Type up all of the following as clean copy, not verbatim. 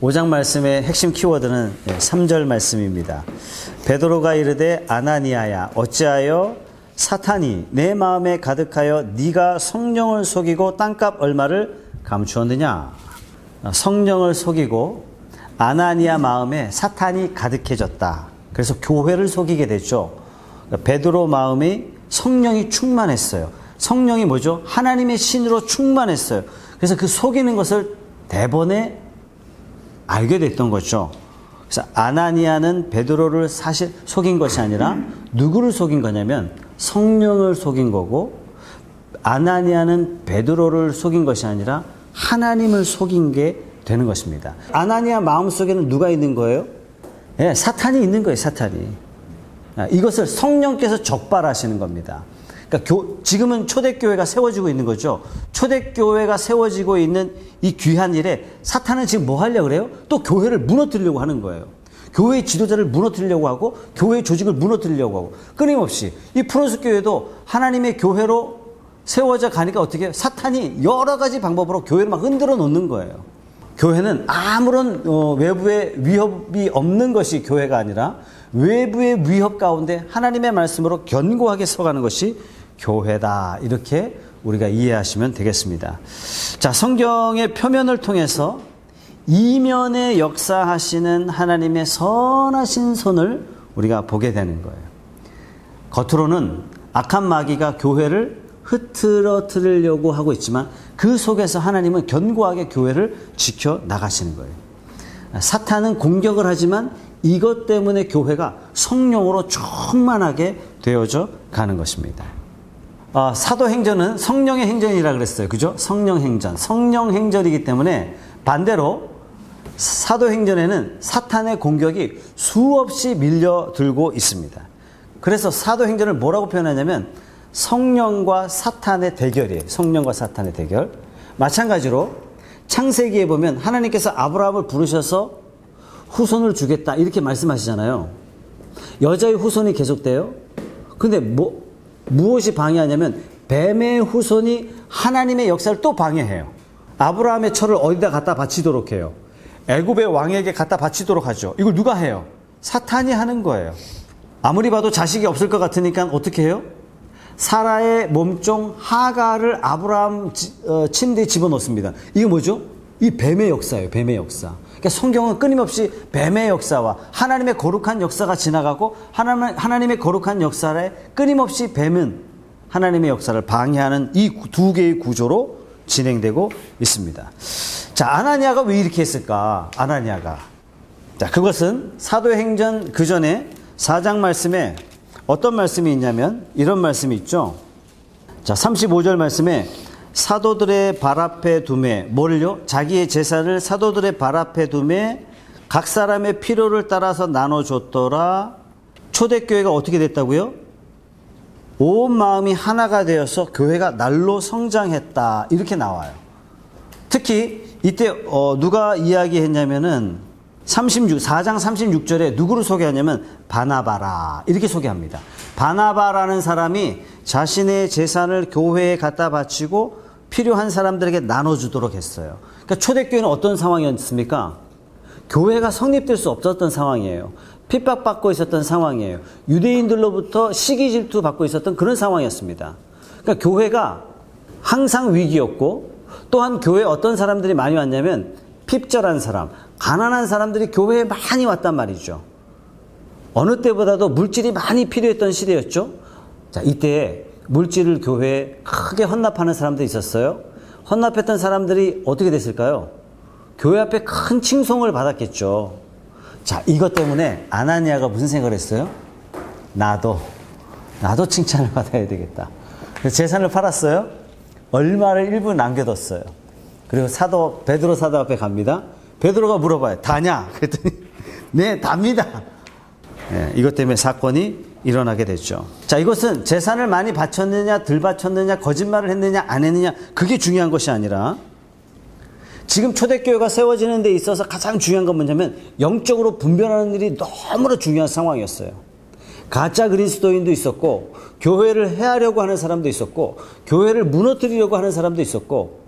5장 말씀의 핵심 키워드는 3절 말씀입니다. 베드로가 이르되 아나니아야 어찌하여 사탄이 내 마음에 가득하여 네가 성령을 속이고 땅값 얼마를 감추었느냐. 성령을 속이고 아나니아 마음에 사탄이 가득해졌다. 그래서 교회를 속이게 됐죠. 베드로 마음이 성령이 충만했어요. 성령이 뭐죠? 하나님의 신으로 충만했어요. 그래서 그 속이는 것을 대번에 알게 됐던 거죠. 그래서 아나니아는 베드로를 사실 속인 것이 아니라 누구를 속인 거냐면 성령을 속인 거고, 아나니아는 베드로를 속인 것이 아니라 하나님을 속인 게 되는 것입니다. 아나니아 마음속에는 누가 있는 거예요? 네, 사탄이 있는 거예요. 사탄이. 이것을 성령께서 적발하시는 겁니다. 그러니까 지금은 초대교회가 세워지고 있는 거죠. 초대교회가 세워지고 있는 이 귀한 일에 사탄은 지금 뭐 하려고 그래요? 또 교회를 무너뜨리려고 하는 거예요. 교회의 지도자를 무너뜨리려고 하고 교회의 조직을 무너뜨리려고 하고, 끊임없이 이 프로스 교회도 하나님의 교회로 세워져 가니까 어떻게 해요? 사탄이 여러 가지 방법으로 교회를 막 흔들어 놓는 거예요. 교회는 아무런 외부의 위협이 없는 것이 교회가 아니라 외부의 위협 가운데 하나님의 말씀으로 견고하게 서가는 것이 교회다. 이렇게 우리가 이해하시면 되겠습니다. 자, 성경의 표면을 통해서 이면에 역사하시는 하나님의 선하신 손을 우리가 보게 되는 거예요. 겉으로는 악한 마귀가 교회를 흐트러뜨리려고 하고 있지만 그 속에서 하나님은 견고하게 교회를 지켜 나가시는 거예요. 사탄은 공격을 하지만 이것 때문에 교회가 성령으로 충만하게 되어져 가는 것입니다. 사도행전은 성령의 행전이라 그랬어요. 그죠? 성령행전. 성령행전이기 때문에 반대로 사도행전에는 사탄의 공격이 수없이 밀려들고 있습니다. 그래서 사도행전을 뭐라고 표현하냐면 성령과 사탄의 대결이에요. 성령과 사탄의 대결. 마찬가지로 창세기에 보면 하나님께서 아브라함을 부르셔서 후손을 주겠다 이렇게 말씀하시잖아요. 여자의 후손이 계속돼요. 근데 무엇이 방해하냐면 뱀의 후손이 하나님의 역사를 또 방해해요. 아브라함의 철을 어디다 갖다 바치도록 해요. 애굽의 왕에게 갖다 바치도록 하죠. 이걸 누가 해요? 사탄이 하는 거예요. 아무리 봐도 자식이 없을 것 같으니까 어떻게 해요? 사라의 몸종 하가를 아브라함 침대에 집어넣습니다. 이게 뭐죠? 이 뱀의 역사예요. 뱀의 역사. 그러니까 성경은 끊임없이 뱀의 역사와 하나님의 거룩한 역사가 지나가고 하나님의 거룩한 역사에 끊임없이 뱀은 하나님의 역사를 방해하는 이 두 개의 구조로 진행되고 있습니다. 자, 아나니아가 왜 이렇게 했을까? 아나니아가. 자, 그것은 사도행전 그 전에 4장 말씀에 어떤 말씀이 있냐면 이런 말씀이 있죠. 자, 35절 말씀에 사도들의 발 앞에 두매, 뭐를요? 자기의 제사를 사도들의 발 앞에 두매 각 사람의 필요를 따라서 나눠줬더라. 초대교회가 어떻게 됐다고요? 온 마음이 하나가 되어서 교회가 날로 성장했다. 이렇게 나와요. 특히 이때 누가 이야기했냐면은 4장 36절에 누구를 소개하냐면 바나바라 이렇게 소개합니다. 바나바라는 사람이 자신의 재산을 교회에 갖다 바치고 필요한 사람들에게 나눠주도록 했어요. 그러니까 초대교회는 어떤 상황이었습니까? 교회가 성립될 수 없었던 상황이에요. 핍박받고 있었던 상황이에요. 유대인들로부터 시기 질투 받고 있었던 그런 상황이었습니다. 그러니까 교회가 항상 위기였고, 또한 교회에 어떤 사람들이 많이 왔냐면 핍절한 사람, 가난한 사람들이 교회에 많이 왔단 말이죠. 어느 때보다도 물질이 많이 필요했던 시대였죠. 자, 이때 물질을 교회에 크게 헌납하는 사람들이 있었어요. 헌납했던 사람들이 어떻게 됐을까요? 교회 앞에 큰 칭송을 받았겠죠. 자, 이것 때문에 아나니아가 무슨 생각을 했어요? 나도 칭찬을 받아야 되겠다. 그래서 재산을 팔았어요. 얼마를 일부 남겨뒀어요. 그리고 베드로 사도 앞에 갑니다. 베드로가 물어봐요. 다냐? 그랬더니 네, 답니다. 네, 이것 때문에 사건이 일어나게 됐죠. 자, 이것은 재산을 많이 바쳤느냐, 덜 바쳤느냐, 거짓말을 했느냐, 안 했느냐, 그게 중요한 것이 아니라 지금 초대교회가 세워지는 데 있어서 가장 중요한 건 뭐냐면 영적으로 분별하는 일이 너무나 중요한 상황이었어요. 가짜 그리스도인도 있었고, 교회를 해하려고 하는 사람도 있었고, 교회를 무너뜨리려고 하는 사람도 있었고,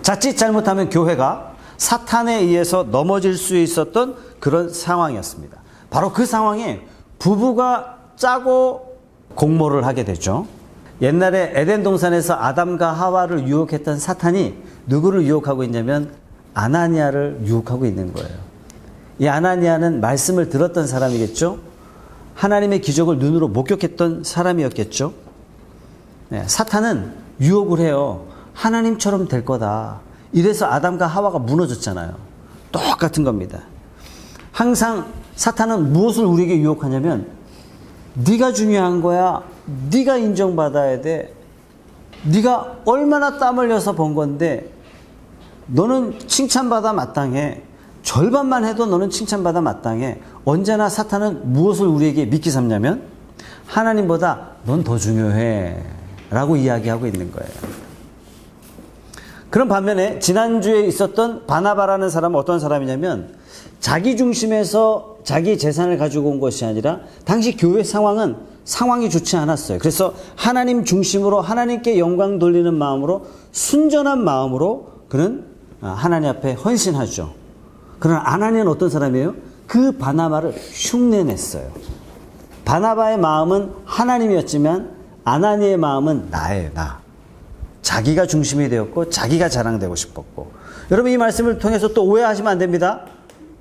자칫 잘못하면 교회가 사탄에 의해서 넘어질 수 있었던 그런 상황이었습니다. 바로 그 상황에 부부가 짜고 공모를 하게 되죠. 옛날에 에덴 동산에서 아담과 하와를 유혹했던 사탄이 누구를 유혹하고 있냐면 아나니아를 유혹하고 있는 거예요. 이 아나니아는 말씀을 들었던 사람이겠죠. 하나님의 기적을 눈으로 목격했던 사람이었겠죠. 네, 사탄은 유혹을 해요. 하나님처럼 될 거다. 이래서 아담과 하와가 무너졌잖아요. 똑같은 겁니다. 항상 사탄은 무엇을 우리에게 유혹하냐면 네가 중요한 거야. 네가 인정받아야 돼. 네가 얼마나 땀 흘려서 번 건데 너는 칭찬받아 마땅해. 절반만 해도 너는 칭찬받아 마땅해. 언제나 사탄은 무엇을 우리에게 미끼 삼냐면 하나님보다 넌 더 중요해 라고 이야기하고 있는 거예요. 그런 반면에 지난주에 있었던 바나바라는 사람은 어떤 사람이냐면 자기 중심에서 자기 재산을 가지고 온 것이 아니라 당시 교회 상황이 좋지 않았어요. 그래서 하나님 중심으로 하나님께 영광 돌리는 마음으로 순전한 마음으로 그는 하나님 앞에 헌신하죠. 그러나 아나니아는 어떤 사람이에요? 그 바나바를 흉내냈어요. 바나바의 마음은 하나님이었지만 아나니아의 마음은 나예요. 나. 자기가 중심이 되었고 자기가 자랑되고 싶었고. 여러분 이 말씀을 통해서 또 오해하시면 안 됩니다.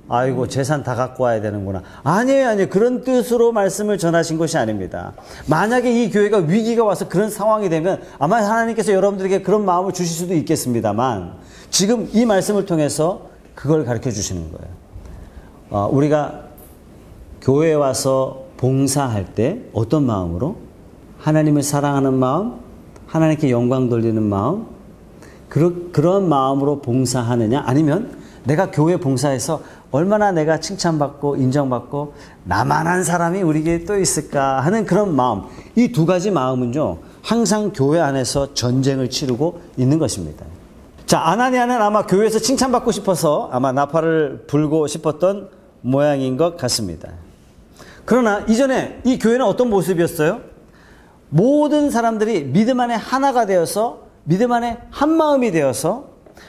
아이고 재산 다 갖고 와야 되는구나. 아니에요. 그런 뜻으로 말씀을 전하신 것이 아닙니다. 만약에 이 교회가 위기가 와서 그런 상황이 되면 아마 하나님께서 여러분들에게 그런 마음을 주실 수도 있겠습니다만 지금 이 말씀을 통해서 그걸 가르쳐 주시는 거예요. 우리가 교회에 와서 봉사할 때 어떤 마음으로? 하나님을 사랑하는 마음, 하나님께 영광 돌리는 마음, 그런 마음으로 봉사하느냐? 아니면 내가 교회 봉사해서 얼마나 내가 칭찬받고 인정받고 나만한 사람이 우리에게 또 있을까 하는 그런 마음. 이 두 가지 마음은요, 항상 교회 안에서 전쟁을 치르고 있는 것입니다. 자, 아나니아는 아마 교회에서 칭찬받고 싶어서 아마 나팔을 불고 싶었던 모양인 것 같습니다. 그러나 이전에 이 교회는 어떤 모습이었어요? 모든 사람들이 믿음 안에 하나가 되어서 믿음 안에 한 마음이 되어서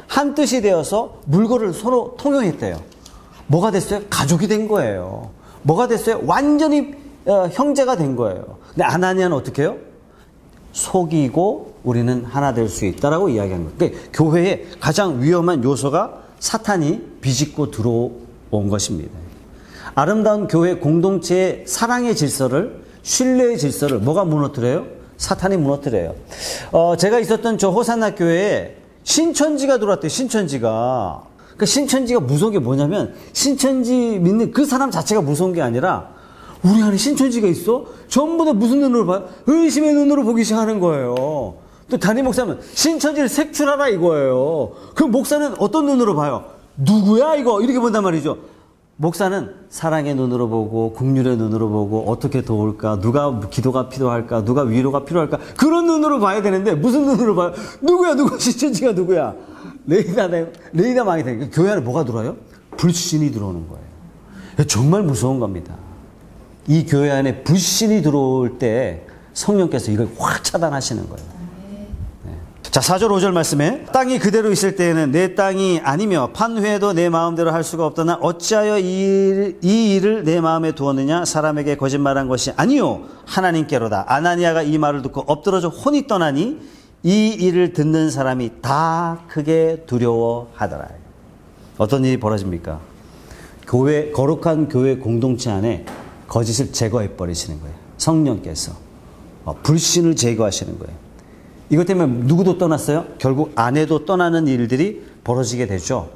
한 뜻이 되어서 물건을 서로 통용했대요. 뭐가 됐어요? 가족이 된 거예요. 뭐가 됐어요? 완전히 형제가 된 거예요. 근데 아나니아는 어떻게 해요? 속이고 우리는 하나 될 수 있다라고 이야기한 거예요. 그러니까 교회의 가장 위험한 요소가 사탄이 비집고 들어온 것입니다. 아름다운 교회 공동체의 사랑의 질서를, 신뢰의 질서를 뭐가 무너뜨려요? 사탄이 무너뜨려요. 제가 있었던 저 호산나 교회에 신천지가 들어왔대요. 신천지가. 그 신천지가 무서운 게 뭐냐면 신천지 믿는 그 사람 자체가 무서운 게 아니라 우리 안에 신천지가 있어? 전부 다 무슨 눈으로 봐요? 의심의 눈으로 보기 시작하는 거예요. 또 담임 목사는 신천지를 색출하라 이거예요. 그 목사는 어떤 눈으로 봐요? 누구야 이거? 이렇게 본단 말이죠. 목사는 사랑의 눈으로 보고 긍휼의 눈으로 보고 어떻게 도울까? 누가 기도가 필요할까? 누가 위로가 필요할까? 그런 눈으로 봐야 되는데 무슨 눈으로 봐요? 누구야? 신천지가 누구야? 레이다 망이 되니까 교회 안에 뭐가 들어와요? 불신이 들어오는 거예요. 정말 무서운 겁니다. 이 교회 안에 불신이 들어올 때 성령께서 이걸 확 차단하시는 거예요. 네. 자, 4절 5절 말씀에 땅이 그대로 있을 때에는 내 땅이 아니며 판회도 내 마음대로 할 수가 없더나 어찌하여 이 일을 내 마음에 두었느냐? 사람에게 거짓말한 것이 아니요 하나님께로다. 아나니아가 이 말을 듣고 엎드러져 혼이 떠나니 이 일을 듣는 사람이 다 크게 두려워하더라. 어떤 일이 벌어집니까? 거룩한 교회 공동체 안에 거짓을 제거해 버리시는 거예요. 성령께서 불신을 제거하시는 거예요. 이것 때문에 누구도 떠났어요? 결국 아내도 떠나는 일들이 벌어지게 되죠.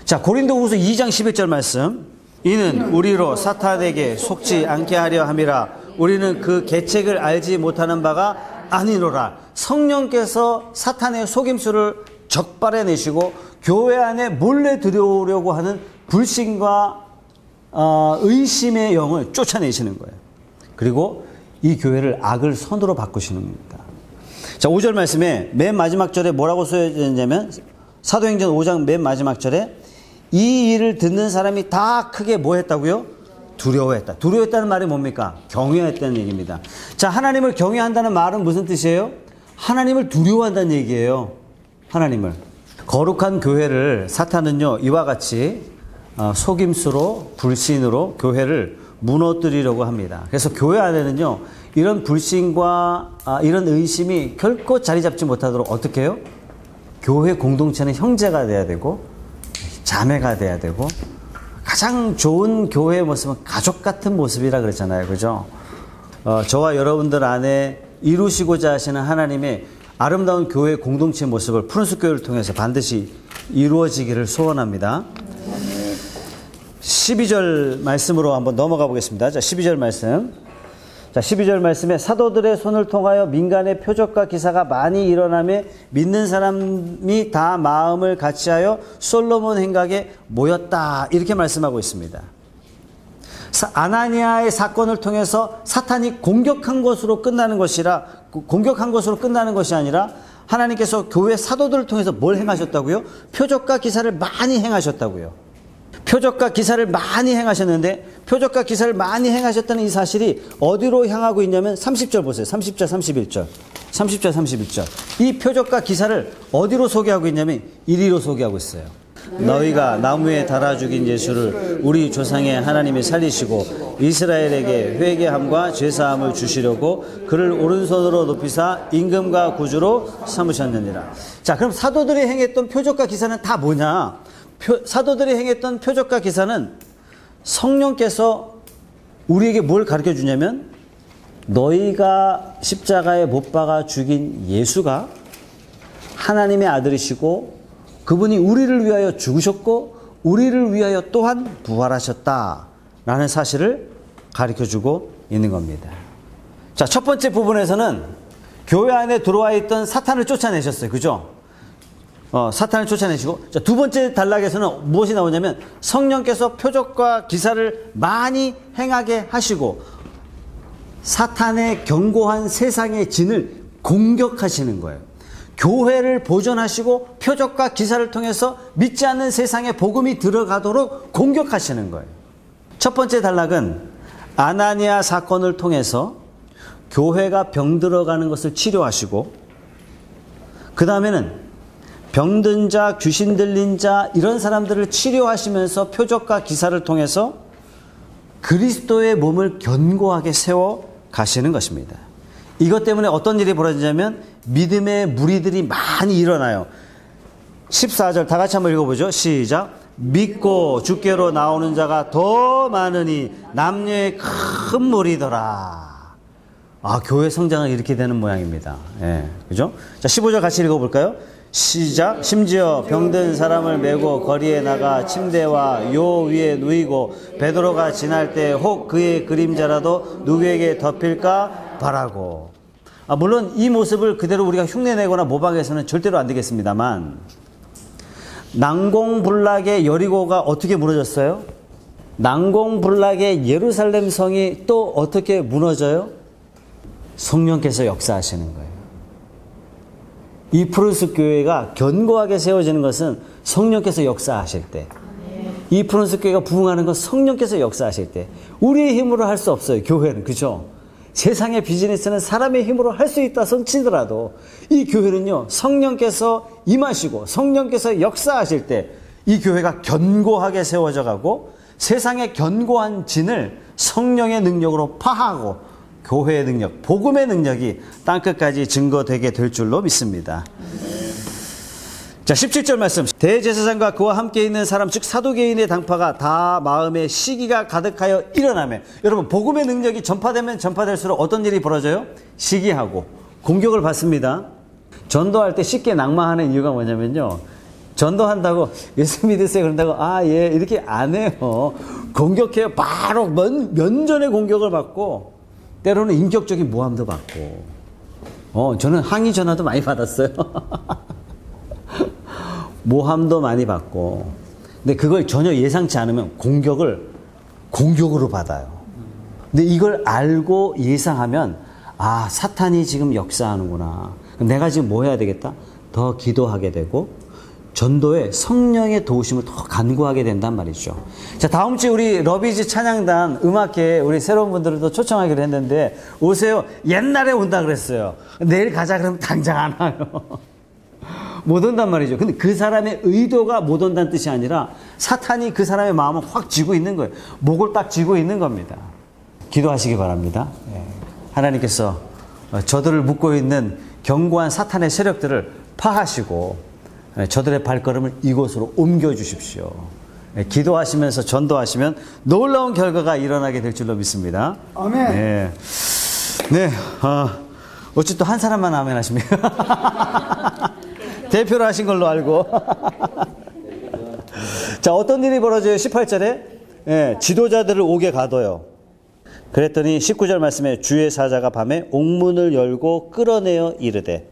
자, 고린도후서 2장 11절 말씀. 이는 우리로 사탄에게 속지 않게 하려 함이라. 우리는 그 계책을 알지 못하는 바가 아니노라. 성령께서 사탄의 속임수를 적발해내시고 교회 안에 몰래 들여오려고 하는 불신과 의심의 영을 쫓아내시는 거예요. 그리고 이 교회를 악을 선으로 바꾸시는 겁니다. 자, 5절 말씀에 맨 마지막 절에 뭐라고 써져 있냐면 사도행전 5장 맨 마지막 절에 이 일을 듣는 사람이 다 크게 뭐 했다고요? 두려워했다. 두려워했다는 말이 뭡니까? 경외했다는 얘기입니다. 자, 하나님을 경외한다는 말은 무슨 뜻이에요? 하나님을 두려워한다는 얘기예요. 하나님을. 거룩한 교회를 사탄은요, 이와 같이 속임수로, 불신으로 교회를 무너뜨리려고 합니다. 그래서 교회 안에는요, 이런 불신과 이런 의심이 결코 자리 잡지 못하도록 어떻게 해요? 교회 공동체는 형제가 돼야 되고, 자매가 돼야 되고, 가장 좋은 교회의 모습은 가족 같은 모습이라 그랬잖아요. 그죠? 저와 여러분들 안에 이루시고자 하시는 하나님의 아름다운 교회 공동체 모습을 푸른숲 교회를 통해서 반드시 이루어지기를 소원합니다. 12절 말씀으로 한번 넘어가 보겠습니다. 자, 12절 말씀. 자, 12절 말씀에 사도들의 손을 통하여 민간의 표적과 기사가 많이 일어나며 믿는 사람이 다 마음을 같이하여 솔로몬 행각에 모였다. 이렇게 말씀하고 있습니다. 아나니아의 사건을 통해서 사탄이 공격한 것으로 끝나는 것이 아니라 하나님께서 교회 사도들을 통해서 뭘 행하셨다고요? 표적과 기사를 많이 행하셨다고요. 표적과 기사를 많이 행하셨는데, 표적과 기사를 많이 행하셨다는 이 사실이 어디로 향하고 있냐면 30절 보세요. 30절 31절 30절 31절 이 표적과 기사를 어디로 소개하고 있냐면 이리로 소개하고 있어요. 너희가 나무에 달아 죽인 예수를 우리 조상의 하나님이 살리시고 이스라엘에게 회개함과 죄사함을 주시려고 그를 오른손으로 높이사 임금과 구주로 삼으셨느니라. 자, 그럼 사도들이 행했던 표적과 기사는 다 뭐냐? 사도들이 행했던 표적과 기사는 성령께서 우리에게 뭘 가르쳐 주냐면, 너희가 십자가에 못 박아 죽인 예수가 하나님의 아들이시고 그분이 우리를 위하여 죽으셨고 우리를 위하여 또한 부활하셨다라는 사실을 가르쳐주고 있는 겁니다. 자, 첫 번째 부분에서는 교회 안에 들어와 있던 사탄을 쫓아내셨어요. 그죠? 사탄을 쫓아내시고, 자, 두 번째 단락에서는 무엇이 나오냐면 성령께서 표적과 기사를 많이 행하게 하시고 사탄의 견고한 세상의 진을 공격하시는 거예요. 교회를 보존하시고 표적과 기사를 통해서 믿지 않는 세상에 복음이 들어가도록 공격하시는 거예요. 첫 번째 단락은 아나니아 사건을 통해서 교회가 병들어가는 것을 치료하시고, 그 다음에는 병든 자, 귀신 들린 자, 이런 사람들을 치료하시면서 표적과 기사를 통해서 그리스도의 몸을 견고하게 세워 가시는 것입니다. 이것 때문에 어떤 일이 벌어지냐면 믿음의 무리들이 많이 일어나요. 14절 다 같이 한번 읽어보죠. 시작. 믿고 주께로 나오는 자가 더 많으니 남녀의 큰 무리더라. 교회 성장은 이렇게 되는 모양입니다. 예, 그죠? 자, 15절 같이 읽어볼까요? 시작. 심지어 병든 사람을 메고 거리에 나가 침대와 요 위에 누이고 베드로가 지날 때 혹 그의 그림자라도 누구에게 덮일까 바라고. 물론 이 모습을 그대로 우리가 흉내내거나 모방해서는 절대로 안 되겠습니다만, 난공불락의 여리고가 어떻게 무너졌어요? 난공불락의 예루살렘 성이 또 어떻게 무너져요? 성령께서 역사하시는 거예요. 이 푸른숲 교회가 견고하게 세워지는 것은 성령께서 역사하실 때, 이 푸른숲 교회가 부흥하는 건 성령께서 역사하실 때, 우리의 힘으로 할 수 없어요. 교회는. 그죠? 세상의 비즈니스는 사람의 힘으로 할 수 있다 손치더라도 이 교회는요, 성령께서 임하시고 성령께서 역사하실 때 이 교회가 견고하게 세워져 가고 세상의 견고한 진을 성령의 능력으로 파하고 교회의 능력, 복음의 능력이 땅끝까지 증거되게 될 줄로 믿습니다. 자, 17절 말씀. 대제사장과 그와 함께 있는 사람 즉 사두개인의 당파가 다 마음에 시기가 가득하여 일어나며, 여러분, 복음의 능력이 전파되면 전파될수록 어떤 일이 벌어져요? 시기하고 공격을 받습니다. 전도할 때 쉽게 낙마하는 이유가 뭐냐면요, 전도한다고 예수 믿으세요 그런다고 예 이렇게 안 해요. 공격해요. 바로 면전의 공격을 받고 때로는 인격적인 모함도 받고, 저는 항의 전화도 많이 받았어요. 모함도 많이 받고. 근데 그걸 전혀 예상치 않으면 공격으로 받아요. 근데 이걸 알고 예상하면, 사탄이 지금 역사하는구나. 그럼 내가 지금 뭐 해야 되겠다? 더 기도하게 되고 전도에 성령의 도우심을 더 간구하게 된단 말이죠. 자, 다음 주에 우리 러비즈 찬양단 음악회 우리 새로운 분들도 초청하기로 했는데 오세요. 옛날에 온다 그랬어요. 내일 가자 그러면 당장 안 와요. 못 온단 말이죠. 근데 그 사람의 의도가 못 온다는 뜻이 아니라 사탄이 그 사람의 마음을 확 쥐고 있는 거예요. 목을 딱 쥐고 있는 겁니다. 기도하시기 바랍니다. 하나님께서 저들을 묶고 있는 견고한 사탄의 세력들을 파하시고 저들의 발걸음을 이곳으로 옮겨 주십시오. 기도하시면서 전도하시면 놀라운 결과가 일어나게 될 줄로 믿습니다. 아멘. 네. 어찌 또 한 사람만 아멘 하십니까? 대표로 하신 걸로 알고. 자, 어떤 일이 벌어져요? 18절에 지도자들을 옥에 가둬요. 그랬더니 19절 말씀에 주의 사자가 밤에 옥문을 열고 끌어내어 이르되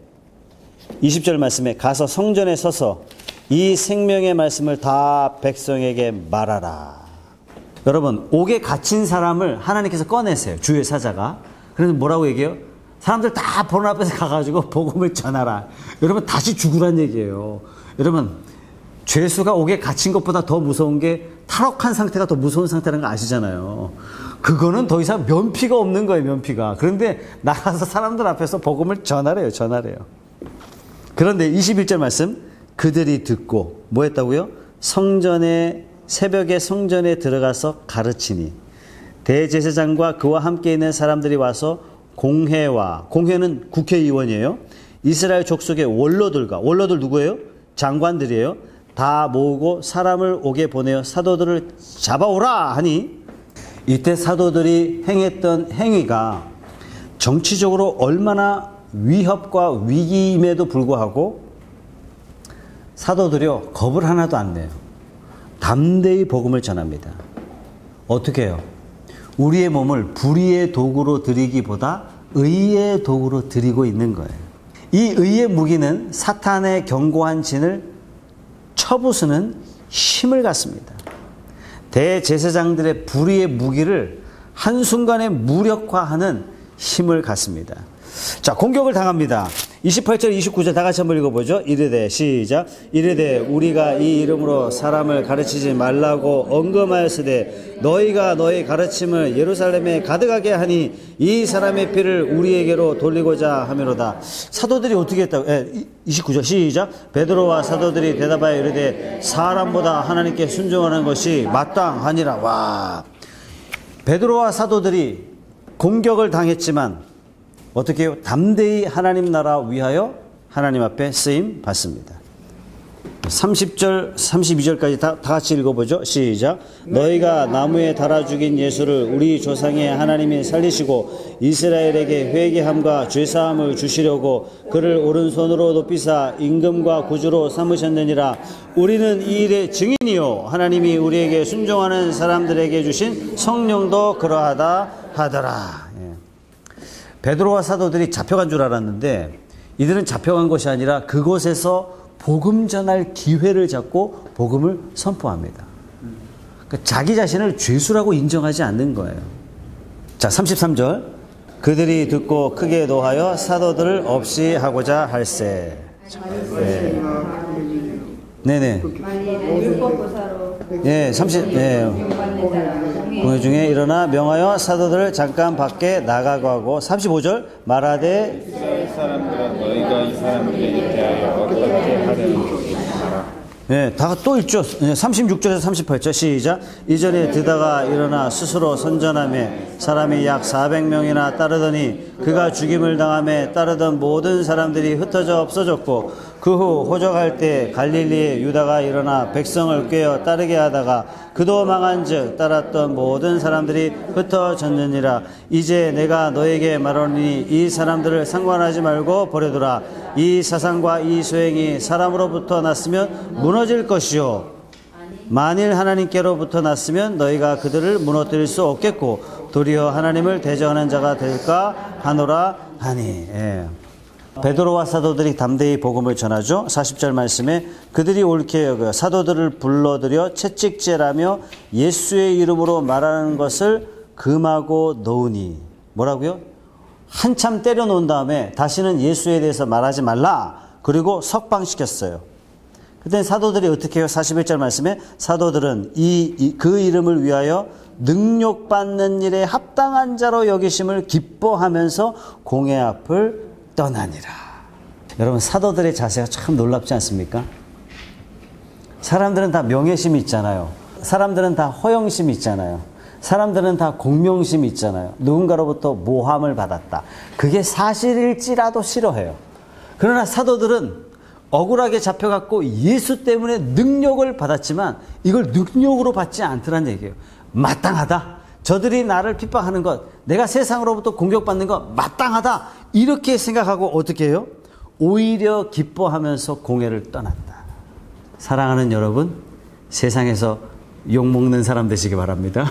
20절 말씀에 가서 성전에 서서 이 생명의 말씀을 다 백성에게 말하라. 여러분, 옥에 갇힌 사람을 하나님께서 꺼내세요. 주의 사자가. 그래서 뭐라고 얘기해요? 사람들 다 보는 앞에서 가가지고 복음을 전하라. 여러분, 다시 죽으란 얘기예요. 여러분, 죄수가 옥에 갇힌 것보다 더 무서운 게 탈옥한 상태가 더 무서운 상태라는 거 아시잖아요. 그거는 더 이상 면피가 없는 거예요, 면피가. 그런데 나가서 사람들 앞에서 복음을 전하래요, 전하래요. 그런데 21절 말씀, 그들이 듣고 뭐 했다고요? 새벽에 성전에 들어가서 가르치니 대제사장과 그와 함께 있는 사람들이 와서 공회는 국회의원이에요. 이스라엘 족속의 원로들 누구예요? 장관들이에요. 다 모으고 사람을 옥에 보내어 사도들을 잡아오라 하니 이때 사도들이 행했던 행위가 정치적으로 얼마나 위협과 위기임에도 불구하고 사도들이요, 겁을 하나도 안 내요. 담대히 복음을 전합니다. 어떻게 해요? 우리의 몸을 불의의 도구로 드리기보다 의의 도구로 드리고 있는 거예요. 이 의의 무기는 사탄의 견고한 진을 쳐부수는 힘을 갖습니다. 대제사장들의 불의의 무기를 한순간에 무력화하는 힘을 갖습니다. 자, 공격을 당합니다. 28절, 29절 다 같이 한번 읽어보죠. 이르되, 시작. 이르되 우리가 이 이름으로 사람을 가르치지 말라고 언검하였으되 너희가 너희 가르침을 예루살렘에 가득하게 하니 이 사람의 피를 우리에게로 돌리고자 하미로다. 사도들이 어떻게 했다고? 29절 시작. 베드로와 사도들이 대답하여 이르되 사람보다 하나님께 순종하는 것이 마땅하니라. 와, 베드로와 사도들이 공격을 당했지만 어떻게 해요? 담대히 하나님 나라 위하여 하나님 앞에 쓰임 받습니다. 30절, 32절까지 다 같이 읽어보죠. 시작. 너희가 나무에 달아 죽인 예수를 우리 조상의 하나님이 살리시고 이스라엘에게 회개함과 죄사함을 주시려고 그를 오른손으로 높이사 임금과 구주로 삼으셨느니라. 우리는 이 일의 증인이요 하나님이 우리에게 순종하는 사람들에게 주신 성령도 그러하다 하더라. 베드로와 사도들이 잡혀간 줄 알았는데 이들은 잡혀간 것이 아니라 그곳에서 복음 전할 기회를 잡고 복음을 선포합니다. 그러니까 자기 자신을 죄수라고 인정하지 않는 거예요. 자, 33절. 그들이 듣고 크게 노하여 사도들을 없이 하고자 할세. 네네. 예, 30, 공회 중에 일어나 명하여 사도들을 잠깐 밖에 나가고 하고 35절 말하되 이스라엘 사람들아 너희가 이 사람들에게 대하여 어떻게 하려는지 알아. 네, 다 또 읽죠. 36절에서 38절 시작. 이전에 드다가 일어나 스스로 선전하며 사람이 약 400명이나 따르더니 그가 죽임을 당하며 따르던 모든 사람들이 흩어져 없어졌고 그 후 호적할 때 갈릴리의 유다가 일어나 백성을 꾀어 따르게 하다가 그도 망한즉 따랐던 모든 사람들이 흩어졌느니라. 이제 내가 너에게 말하노니 이 사람들을 상관하지 말고 버려두라. 이 사상과 이 소행이 사람으로부터 났으면 무너질 것이요 만일 하나님께로부터 났으면 너희가 그들을 무너뜨릴 수 없겠고 도리어 하나님을 대적하는 자가 될까 하노라 하니. 베드로와 사도들이 담대히 복음을 전하죠. 40절 말씀에 그들이 옳게 여겨 사도들을 불러들여 채찍질하며 예수의 이름으로 말하는 것을 금하고 놓으니. 뭐라고요? 한참 때려 놓은 다음에 다시는 예수에 대해서 말하지 말라. 그리고 석방시켰어요. 그때 사도들이 어떻게 해요? 41절 말씀에 사도들은 그 이름을 위하여 능욕받는 일에 합당한 자로 여기심을 기뻐하면서 공회 앞을 떠나니라. 여러분, 사도들의 자세가 참 놀랍지 않습니까? 사람들은 다 명예심이 있잖아요. 사람들은 다 허영심이 있잖아요. 사람들은 다 공명심이 있잖아요. 누군가로부터 모함을 받았다. 그게 사실일지라도 싫어해요. 그러나 사도들은 억울하게 잡혀갖고 예수 때문에 능력을 받았지만 이걸 능력으로 받지 않더란 얘기예요. 마땅하다. 저들이 나를 핍박하는 것, 내가 세상으로부터 공격받는 것 마땅하다. 이렇게 생각하고 어떻게 해요? 오히려 기뻐하면서 공회를 떠났다. 사랑하는 여러분, 세상에서 욕먹는 사람 되시기 바랍니다.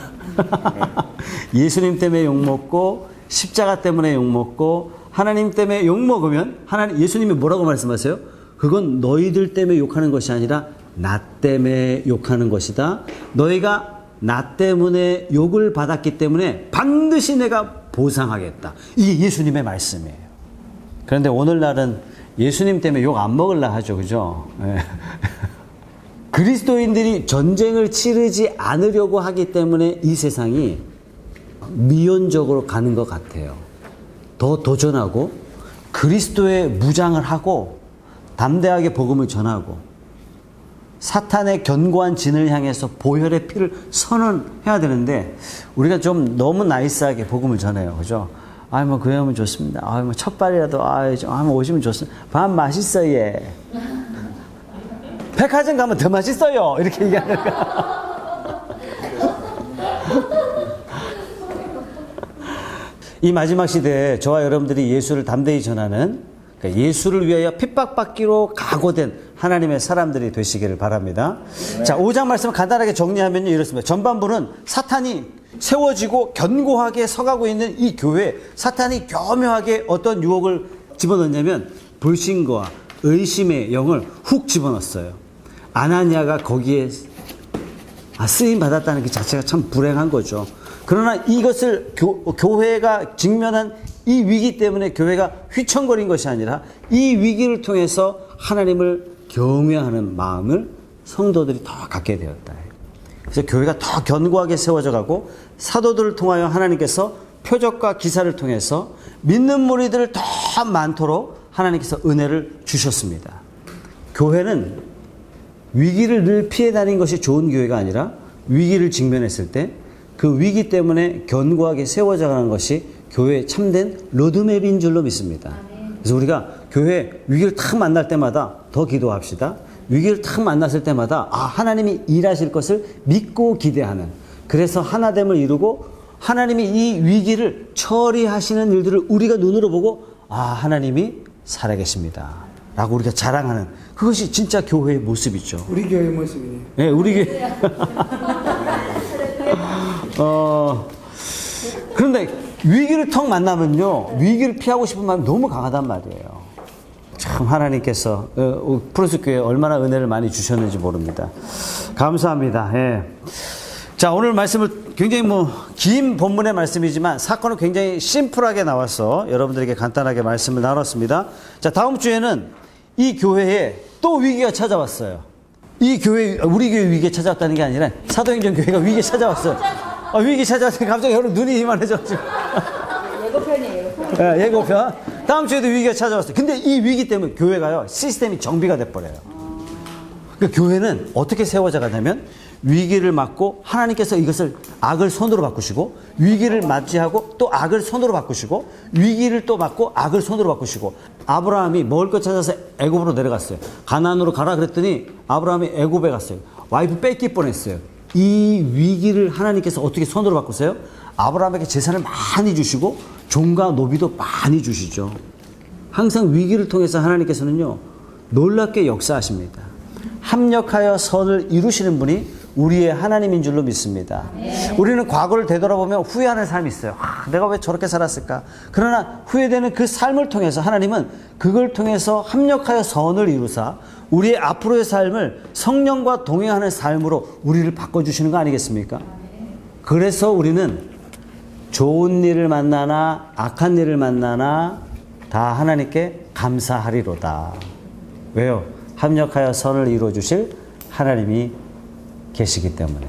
예수님 때문에 욕먹고 십자가 때문에 욕먹고 하나님 때문에 욕먹으면 예수님이 뭐라고 말씀하세요? 그건 너희들 때문에 욕하는 것이 아니라 나 때문에 욕하는 것이다. 너희가 나 때문에 욕을 받았기 때문에 반드시 내가 보상하겠다. 이게 예수님의 말씀이에요. 그런데 오늘날은 예수님 때문에 욕 안 먹으려 하죠. 그죠? 네. 그리스도인들이 전쟁을 치르지 않으려고 하기 때문에 이 세상이 미온적으로 가는 것 같아요. 더 도전하고 그리스도의 무장을 하고 담대하게 복음을 전하고 사탄의 견고한 진을 향해서 보혈의 피를 선언해야 되는데 우리가 좀 너무 나이스하게 복음을 전해요. 그죠? 그러면 좋습니다. 첫발이라도, 한번 오시면 좋습니다. 밥 맛있어요. 예. 백화점 가면 더 맛있어요. 이렇게 얘기하는 거야. 이 마지막 시대에 저와 여러분들이 예수를 담대히 전하는, 그러니까 예수를 위하여 핍박받기로 각오된 하나님의 사람들이 되시기를 바랍니다. 네. 자, 5장 말씀을 간단하게 정리하면요, 이렇습니다. 전반부는 사탄이 세워지고 견고하게 서가고 있는 이 교회에 사탄이 교묘하게 어떤 유혹을 집어넣냐면 불신과 의심의 영을 훅 집어넣었어요. 아나니아가 거기에 쓰임 받았다는 그 자체가 참 불행한 거죠. 그러나 이것을 교회가 직면한 이 위기 때문에 교회가 휘청거린 것이 아니라 이 위기를 통해서 하나님을 경외하는 마음을 성도들이 더 갖게 되었다. 그래서 교회가 더 견고하게 세워져 가고 사도들을 통하여 하나님께서 표적과 기사를 통해서 믿는 무리들을 더 많도록 하나님께서 은혜를 주셨습니다. 교회는 위기를 늘 피해 다닌 것이 좋은 교회가 아니라 위기를 직면했을 때 그 위기 때문에 견고하게 세워져 가는 것이 교회의 참된 로드맵인 줄로 믿습니다. 그래서 우리가 교회 위기를 탁 만날 때마다 더 기도합시다. 위기를 탁 만났을 때마다 하나님이 일하실 것을 믿고 기대하는, 그래서 하나됨을 이루고 하나님이 이 위기를 처리하시는 일들을 우리가 눈으로 보고 하나님이 살아계십니다 라고 우리가 자랑하는, 그것이 진짜 교회의 모습이죠. 우리 교회의 모습이네요. 네, 우리 교회. 그런데 위기를 턱 만나면요, 위기를 피하고 싶은 마음이 너무 강하단 말이에요. 참 하나님께서 프로스교회에 얼마나 은혜를 많이 주셨는지 모릅니다. 감사합니다. 예. 자, 오늘 말씀을 굉장히 긴 본문의 말씀이지만 사건은 굉장히 심플하게 나와서 여러분들에게 간단하게 말씀을 나눴습니다. 자, 다음 주에는 이 교회에 또 위기가 찾아왔어요. 이 교회, 우리 교회 위기가 찾아왔다는 게 아니라 사도행전 교회가 위기가 찾아왔어요. 위기 찾아왔으니 갑자기 여러분 눈이 이만해져가지고. 예고편이에요. 예고편. 다음 주에도 위기가 찾아왔어요. 근데 이 위기 때문에 교회가요, 시스템이 정비가 돼버려요. 그러니까 교회는 어떻게 세워져 가냐면 위기를 맞고 하나님께서 이것을 악을 선으로 바꾸시고, 위기를 맞이하고 또 악을 선으로 바꾸시고, 위기를 또 맞고 악을 선으로 바꾸시고. 아브라함이 먹을 것 찾아서 애굽으로 내려갔어요. 가나안으로 가라 그랬더니 아브라함이 애굽에 갔어요. 와이프 뺏길 뻔했어요. 이 위기를 하나님께서 어떻게 선으로 바꾸세요? 아브라함에게 재산을 많이 주시고 종과 노비도 많이 주시죠. 항상 위기를 통해서 하나님께서는요, 놀랍게 역사하십니다. 합력하여 선을 이루시는 분이 우리의 하나님인 줄로 믿습니다. 우리는 과거를 되돌아보면 후회하는 삶이 있어요. 내가 왜 저렇게 살았을까? 그러나 후회되는 그 삶을 통해서 하나님은 그걸 통해서 합력하여 선을 이루사 우리의 앞으로의 삶을 성령과 동행하는 삶으로 우리를 바꿔주시는 거 아니겠습니까? 그래서 우리는 좋은 일을 만나나 악한 일을 만나나 다 하나님께 감사하리로다. 왜요? 합력하여 선을 이루어주실 하나님이 계시기 때문에.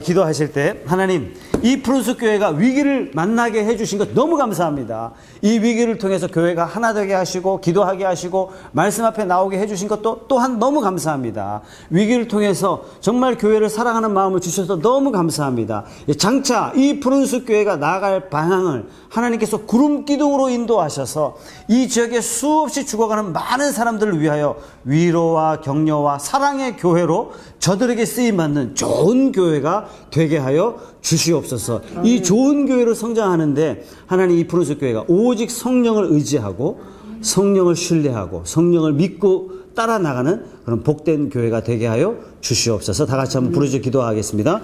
기도하실 때 하나님 이 푸른숲 교회가 위기를 만나게 해주신 것 너무 감사합니다. 이 위기를 통해서 교회가 하나 되게 하시고 기도하게 하시고 말씀 앞에 나오게 해주신 것도 또한 너무 감사합니다. 위기를 통해서 정말 교회를 사랑하는 마음을 주셔서 너무 감사합니다. 장차 이 푸른숲 교회가 나아갈 방향을 하나님께서 구름 기둥으로 인도하셔서 이 지역에 수없이 죽어가는 많은 사람들을 위하여 위로와 격려와 사랑의 교회로 저들에게 쓰임받는 좋은 교회가 되게 하여 주시옵소서. 이 좋은 교회로 성장하는데 하나님 이 푸른숲 교회가 오직 성령을 의지하고 성령을 신뢰하고 성령을 믿고 따라 나가는 그런 복된 교회가 되게 하여 주시옵소서. 다 같이 한번 부르짖어 기도하겠습니다.